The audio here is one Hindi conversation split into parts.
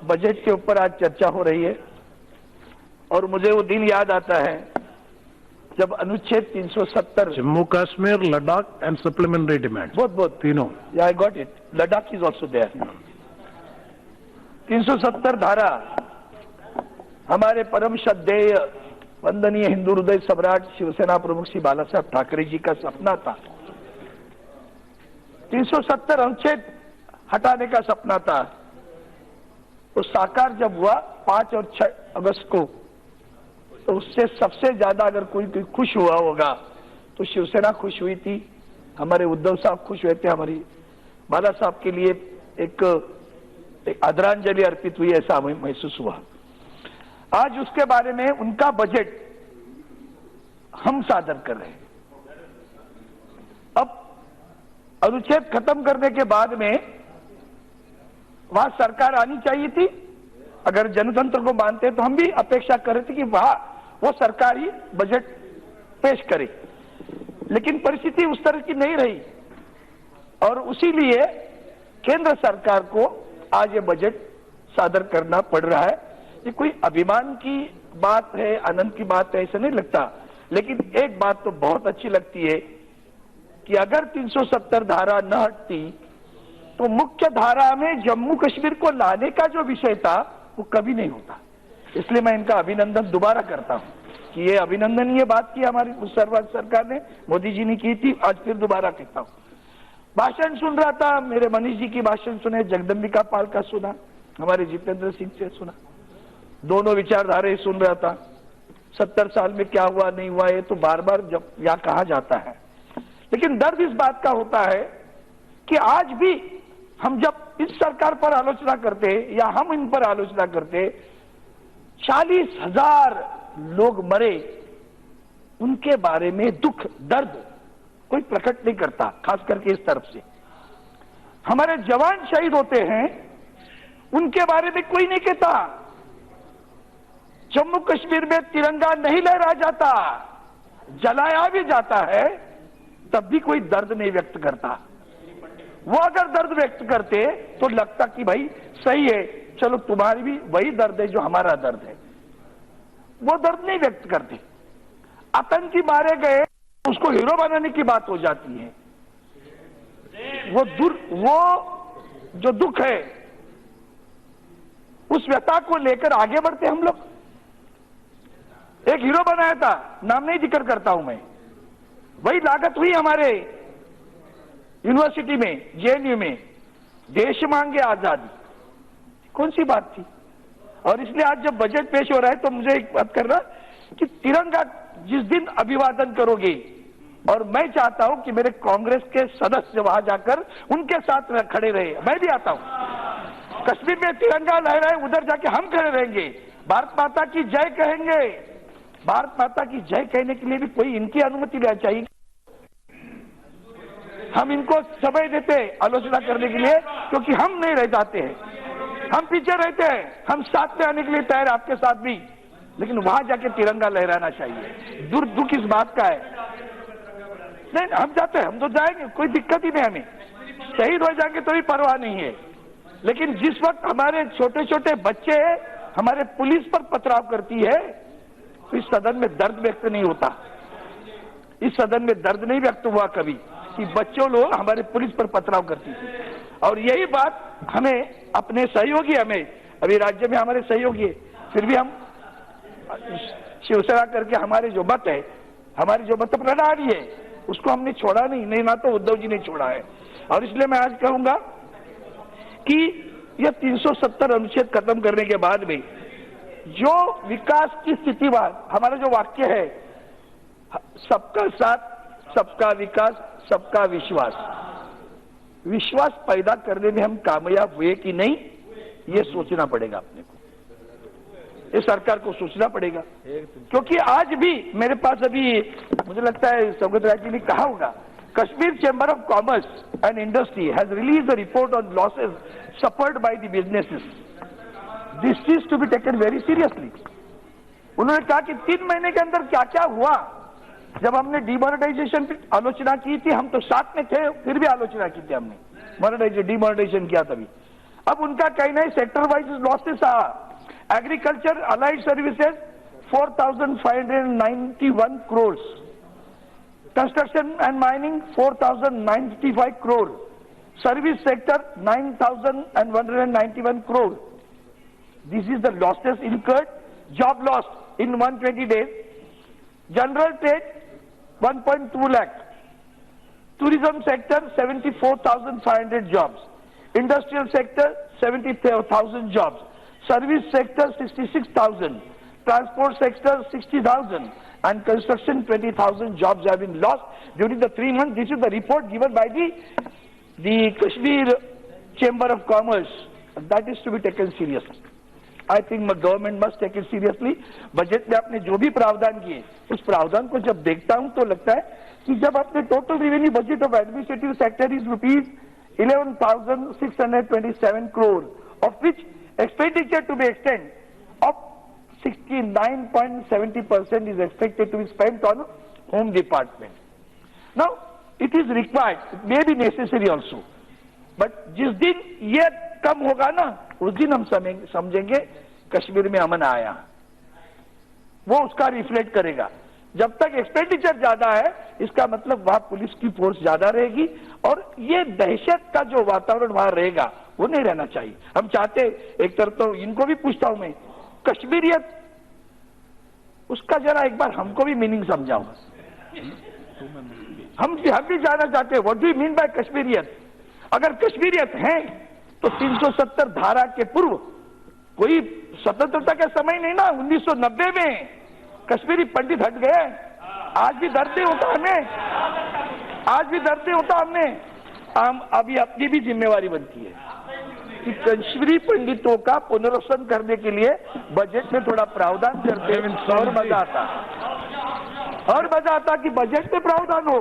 बजट के ऊपर आज चर्चा हो रही है और मुझे वो दिन याद आता है जब अनुच्छेद 370 Jammu Kashmir, Ladakh and supplementary demand बहुत तीनों। I got it, Ladakh is also there. 370 धारा हमारे परम श्रद्धेय वंदनीय हिंदू हृदय सम्राट शिवसेना प्रमुख श्री बाला साहब ठाकरे जी का सपना था। 370 अनुच्छेद हटाने का सपना था। तो साकार जब हुआ 5 और 6 अगस्त को, तो उससे सबसे ज्यादा अगर कोई खुश हुआ होगा तो शिवसेना खुश हुई थी, हमारे उद्धव साहब खुश हुए थे, हमारी बाला साहब के लिए एक आदरांजलि अर्पित हुई, ऐसा हमें महसूस हुआ। आज उसके बारे में उनका बजट हम सादर कर रहे हैं। अब अनुच्छेद खत्म करने के बाद में वहां सरकार आनी चाहिए थी। अगर जनतंत्र को मानते तो हम भी अपेक्षा कर रहे थे कि वहां वो सरकार ही बजट पेश करे, लेकिन परिस्थिति उस तरह की नहीं रही और उसीलिए केंद्र सरकार को आज ये बजट सादर करना पड़ रहा है। ये कोई अभिमान की बात है, आनंद की बात है, ऐसा नहीं लगता, लेकिन एक बात तो बहुत अच्छी लगती है कि अगर 370 धारा न हटती तो मुख्य धारा में जम्मू कश्मीर को लाने का जो विषय था वो कभी नहीं होता। इसलिए मैं इनका अभिनंदन दोबारा करता हूं कि ये अभिनंदनीय बात की हमारी सरकार ने, मोदी जी ने की थी, आज फिर दोबारा कहता हूं। भाषण सुन रहा था, मेरे मनीष जी की भाषण सुने, जगदम्बिका पाल का सुना, हमारे जितेंद्र सिंह से सुना, दोनों विचारधारे सुन रहा था। 70 साल में क्या हुआ नहीं हुआ ये तो बार बार जब यहाँ कहा जाता है, लेकिन दर्द इस बात का होता है कि आज भी हम जब इस सरकार पर आलोचना करते या हम इन पर आलोचना करते, 40,000 लोग मरे, उनके बारे में दुख दर्द कोई प्रकट नहीं करता, खास करके इस तरफ से। हमारे जवान शहीद होते हैं, उनके बारे में कोई नहीं कहता। जम्मू कश्मीर में तिरंगा नहीं लहराया जाता, जलाया भी जाता है, तब भी कोई दर्द नहीं व्यक्त करता। वो अगर दर्द व्यक्त करते तो लगता कि भाई सही है, चलो तुम्हारी भी वही दर्द है जो हमारा दर्द है। वो दर्द नहीं व्यक्त करते। आतंकी मारे गए, उसको हीरो बनाने की बात हो जाती है। वो जो दुख है, उस व्यथा को लेकर आगे बढ़ते हम लोग। एक हीरो बनाया था, नाम नहीं जिक्र करता हूं मैं, वही लागत हुई हमारे यूनिवर्सिटी में, जेएनयू में, देश मांगे आजादी, कौन सी बात थी। और इसलिए आज जब बजट पेश हो रहा है तो मुझे एक बात करना कि तिरंगा जिस दिन अभिवादन करोगे, और मैं चाहता हूं कि मेरे कांग्रेस के सदस्य वहां जाकर उनके साथ खड़े रहे, मैं भी आता हूं। कश्मीर में तिरंगा लहराए, उधर जाके हम खड़े रहेंगे, भारत माता की जय कहेंगे। भारत माता की जय कहने के लिए भी कोई इनकी अनुमति लेना चाहिए। हम इनको समय देते आलोचना करने के लिए, क्योंकि हम नहीं रह जाते हैं, हम पीछे रहते हैं, हम साथ में आने के लिए तैयार आपके साथ भी, लेकिन वहां जाके तिरंगा लहराना चाहिए। दुख इस बात का है। नहीं, हम जाते हैं, हम तो जाएंगे, कोई दिक्कत ही नहीं, हमें शहीद हो जाएंगे तो भी परवाह नहीं है। लेकिन जिस वक्त हमारे छोटे छोटे बच्चे हमारे पुलिस पर पथराव करती है, तो इस सदन में दर्द व्यक्त नहीं होता। इस सदन में दर्द नहीं व्यक्त हुआ कभी कि बच्चों लोग हमारे पुलिस पर पथराव करती थी। और यही बात हमें अपने सहयोगी, हमें अभी राज्य में हमारे सहयोगी है, फिर भी हम शिवसेना करके हमारे जो मत है, हमारी जो मत प्रणाली है, उसको हमने छोड़ा नहीं, ना तो उद्धव जी ने छोड़ा है। और इसलिए मैं आज कहूंगा कि यह 370 अनुच्छेद खत्म करने के बाद में जो विकास की स्थितिवाद, हमारा जो वाक्य है, सबका साथ, सबका विकास, सबका विश्वास, विश्वास पैदा करने में हम कामयाब हुए कि नहीं, ये सोचना पड़ेगा अपने को, ये सरकार को सोचना पड़ेगा। क्योंकि आज भी मेरे पास, अभी मुझे लगता है सौगत राय जी ने कहा होगा, Kashmir chamber of commerce and industry has released a report on losses suffered by the businesses. This is to be taken very seriously. उन्होंने कहा कि 3 महीने के अंदर क्या क्या हुआ। जब हमने डिमोनेटाइजेशन की आलोचना की थी, हम तो साथ में थे, फिर भी आलोचना की थी हमने, डिमोनेटाइजेशन किया तभी। अब उनका कहना है sector wise losses are agriculture allied services 4,591 crores, construction and mining 4,095 crore, service sector 9,191 crore. This is the losses incurred, job loss in 120 days. General trade 1.2 lakh, tourism sector 74,500 jobs, industrial sector 70,000 jobs, service sector 66,000, transport sector 60,000, and construction 20,000 jobs have been lost during the 3 months. This is the report given by the Kashmir Chamber of Commerce. That is to be taken seriously. I think the government must take it seriously. Budget में आपने जो भी प्रावधान किए, उस प्रावधान को जब देखता हूं तो लगता है कि जब आपने total revenue budget of administrative sector is ₹11,627 crore, of which expenditure to be extended of 69.70% is expected to be spent on Home Department. Now, it is required, it may be necessary also. But जिस दिन ये कम होगा ना, उस दिन हम समझेंगे कश्मीर में अमन आया। वो उसका रिफ्लेक्ट करेगा। जब तक एक्सपेंडिचर ज्यादा है, इसका मतलब वहां पुलिस की फोर्स ज्यादा रहेगी और ये दहशत का जो वातावरण वहां रहेगा, वो नहीं रहना चाहिए। हम चाहते, एक तरफ तो इनको भी पूछता हूं मैं, कश्मीरियत उसका जरा एक बार हमको भी मीनिंग समझाओ। हम भी जानना चाहते हैं, what do you mean by Kashmiriyat? अगर कश्मीरियत है तो 370 धारा के पूर्व कोई स्वतंत्रता का समय नहीं ना। 1990 में कश्मीरी पंडित हट गए। आज भी डरते होता हमें, आज भी डरते होता हमने। अभी अपनी भी जिम्मेवारी बनती है कि कश्मीरी पंडितों का पुनर्वसन करने के लिए बजट में थोड़ा प्रावधान करते और मजा आता, और मजा आता कि बजट में प्रावधान हो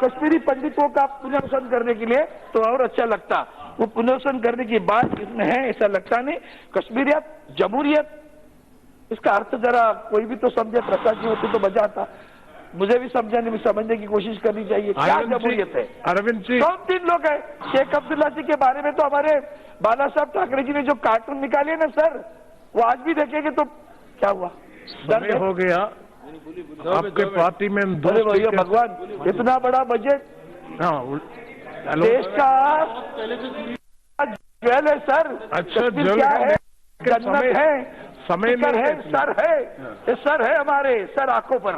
कश्मीरी पंडितों का पुनर्वसन करने के लिए, तो और अच्छा लगता। वो पुनर्वसन करने की बात इसमें है, ऐसा लगता नहीं। कश्मीरियत, जमहूरियत, इसका अर्थ जरा कोई भी तो समझे। प्रसाद जी होते तो मजा आता। मुझे भी समझने की कोशिश करनी चाहिए। क्या जमहूरियत है? अरविंद जी, 2-3 लोग हैं। शेख अब्दुल्ला जी के बारे में तो हमारे बाला साहब ठाकरे जी ने जो कार्टून निकाले ना सर, वो आज भी देखेंगे तो क्या हुआ? समय हो गया। आपके पार्टी में अरे भैया भगवान, इतना बड़ा बजट, देश का ज्वेल है सर। अच्छा, क्या है? जन्नत है, समय है, सर है, ये सर है हमारे, सर आंखों पर,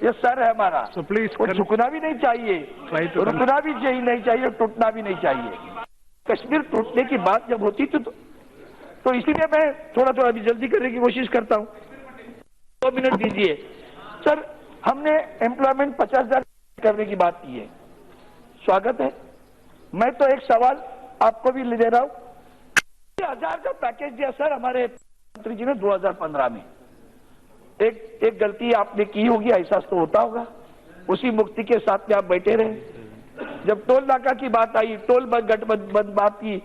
ये सर है हमारा। So please, झुकना भी नहीं चाहिए, रुकना भी नहीं चाहिए, टूटना भी नहीं चाहिए। कश्मीर टूटने की बात जब होती थी तो इसीलिए मैं थोड़ा अभी जल्दी करने की कोशिश करता हूँ। 2 मिनट दीजिए सर। हमने एम्प्लॉयमेंट 50,000 करने की बात की है, स्वागत है। मैं तो एक सवाल आपको भी दे रहा हूँ। 1000 का पैकेज दिया सर हमारे मंत्री जी ने 2015 में। एक गलती आपने की होगी, एहसास तो होता होगा। उसी मुक्ति के साथ में आप बैठे रहे। जब टोल नाका की बात आई, टोल गठबंधन बात की,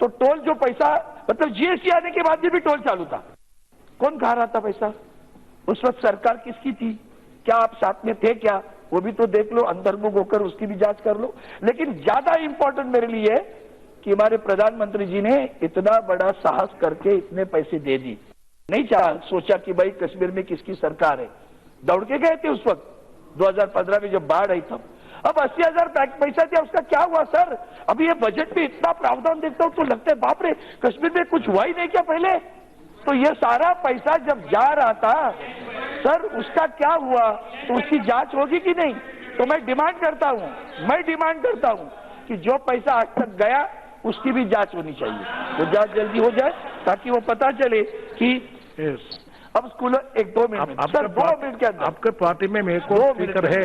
तो टोल जो पैसा, मतलब जीएसटी आने के बाद भी टोल चालू था। कौन खा रहा था पैसा? उस वक्त सरकार किसकी थी? क्या आप साथ में थे क्या? वो भी तो देख लो, अंतर्मुख होकर उसकी भी जांच कर लो। लेकिन ज्यादा इंपॉर्टेंट मेरे लिए है कि हमारे प्रधानमंत्री जी ने इतना बड़ा साहस करके इतने पैसे दे दी। नहीं चाहा, सोचा कि भाई कश्मीर में किसकी सरकार है, दौड़ के गए थे उस वक्त 2015 में जब बाढ़ आई तब। अब 80,000 पैसा दिया, उसका क्या हुआ सर? अभी ये बजट में इतना प्रावधान देखता हूं तो लगता है बाप रे, कश्मीर में कुछ हुआ ही नहीं क्या पहले? तो ये सारा पैसा जब जा रहा था सर, उसका क्या हुआ? तो उसकी जांच होगी कि नहीं? तो मैं डिमांड करता हूं कि जो पैसा आज तक गया उसकी भी जांच होनी चाहिए। वो जांच जल्दी हो जाए ताकि वो पता चले कि अब स्कूलों। 2 मिनट सर, 2 मिनट के अंदर। आपके पार्टी में एक और स्पीकर है।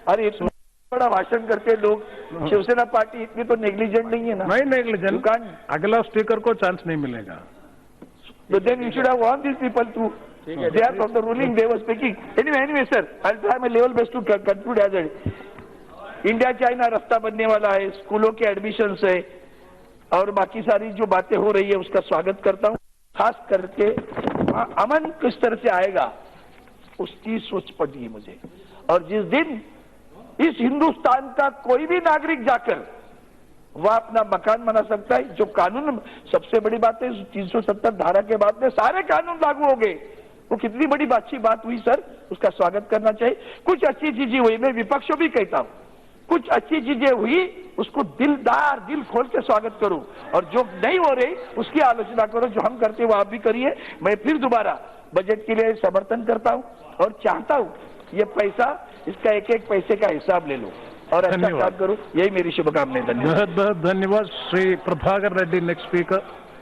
अरे इतना बड़ा भाषण करते लोग। शिवसेना पार्टी इतनी तो नेग्लिजेंट नहीं है ना। नहीं नेग्लिजेंट, अगला स्पीकर को चांस नहीं मिलेगा। So then you should have warned these people to. They are from the ruling. They were speaking. Anyway, sir, I'll try my level best to conclude as a. India China रास्ता बनने वाला है, स्कूलों के एडमिशन है और बाकी सारी जो बातें हो रही है उसका स्वागत करता हूँ। खास करके अमन किस तरह से आएगा उसकी सोच पड़ी मुझे। और जिस दिन इस हिंदुस्तान का कोई भी नागरिक जाकर वह अपना मकान बना सकता है। जो कानून, सबसे बड़ी बात है 370 धारा के बाद में सारे कानून लागू हो गए। वो कितनी बड़ी अच्छी बात हुई सर, उसका स्वागत करना चाहिए। कुछ अच्छी चीजें हुई, मैं विपक्षों भी कहता हूं, कुछ अच्छी चीजें हुई उसको दिल खोल के स्वागत करो, और जो नहीं हो रही उसकी आलोचना करो। जो हम करते हैं वो आप भी करिए। मैं फिर दोबारा बजट के लिए समर्थन करता हूं और चाहता हूं ये पैसा, इसका एक एक पैसे का हिसाब ले लो और अच्छा काम करो। यही मेरी शुभकामनाएं। धन्यवाद। बहुत बहुत धन्यवाद श्री प्रभाकर रेड्डी। Next speaker.